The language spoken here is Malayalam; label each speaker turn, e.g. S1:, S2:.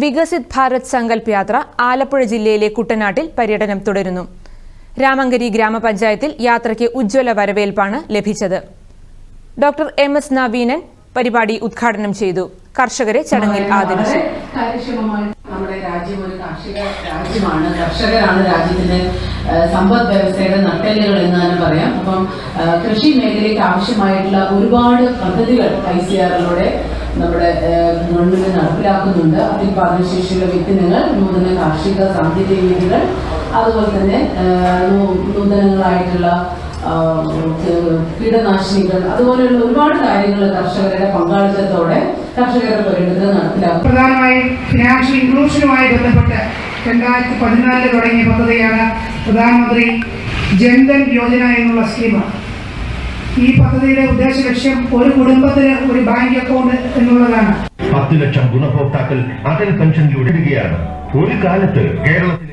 S1: വികസിത് ഭാരത് സങ്കൽപ് യാത്ര ആലപ്പുഴ ജില്ലയിലെ കുട്ടനാട്ടിൽ പര്യടനം തുടരുന്നു. രാമങ്കരി ഗ്രാമപഞ്ചായത്തിൽ യാത്രയ്ക്ക് ഉജ്ജ്വല വരവേൽപ്പാണ് ലഭിച്ചത്. ഡോക്ടർ MS നവീനൻ പരിപാടി ഉദ്ഘാടനം ചെയ്തു. കർഷകരെ ചടങ്ങിൽ ആദരിച്ചു.
S2: നമ്മുടെ രാജ്യം ഒരു കാർഷിക രാജ്യമാണ്. കർഷകരാണ് രാജ്യത്തിന്റെ സമ്പദ് വ്യവസ്ഥയുടെ നട്ടെല്ലുകൾ എന്ന് തന്നെ പറയാം. അപ്പം കൃഷി മേഖലയ്ക്ക് ആവശ്യമായിട്ടുള്ള ഒരുപാട് പദ്ധതികൾ ICRലൂടെ നമ്മുടെ ഗവൺമെന്റ് നടപ്പിലാക്കുന്നുണ്ട്. അത്യുൽപാദനശേഷിയുള്ള വിത്തിനങ്ങൾ, നൂതന കാർഷിക സാങ്കേതിക വിദ്യകൾ, അതുപോലെ തന്നെ നൂതനങ്ങളായിട്ടുള്ള കീടനാശിനികൾ, അതുപോലെയുള്ള ഒരുപാട് കാര്യങ്ങൾ കർഷകരുടെ പങ്കാളിത്തത്തോടെ കർഷകരുടെ പര്യടനത്തിൽ നടപ്പിലാക്കും.
S3: പ്രധാനമായും ഫിനാൻഷ്യൽ ഇൻക്ലൂഷനുമായി ബന്ധപ്പെട്ട് 2014 തുടങ്ങിയ പദ്ധതിയാണ് പ്രധാനമന്ത്രി ജൻധൻ യോജന എന്നുള്ള സ്കീം. ഈ പദ്ധതിയുടെ ഉദ്ദേശ ലക്ഷ്യം ഒരു കുടുംബത്തിന് ഒരു ബാങ്ക് അക്കൗണ്ട് എന്നുള്ളതാണ്.
S4: 10 ലക്ഷം ഗുണഭോക്താക്കൾ അടൽ പെൻഷനിലൂടെ ഒരു കാലത്ത് കേരളത്തിൽ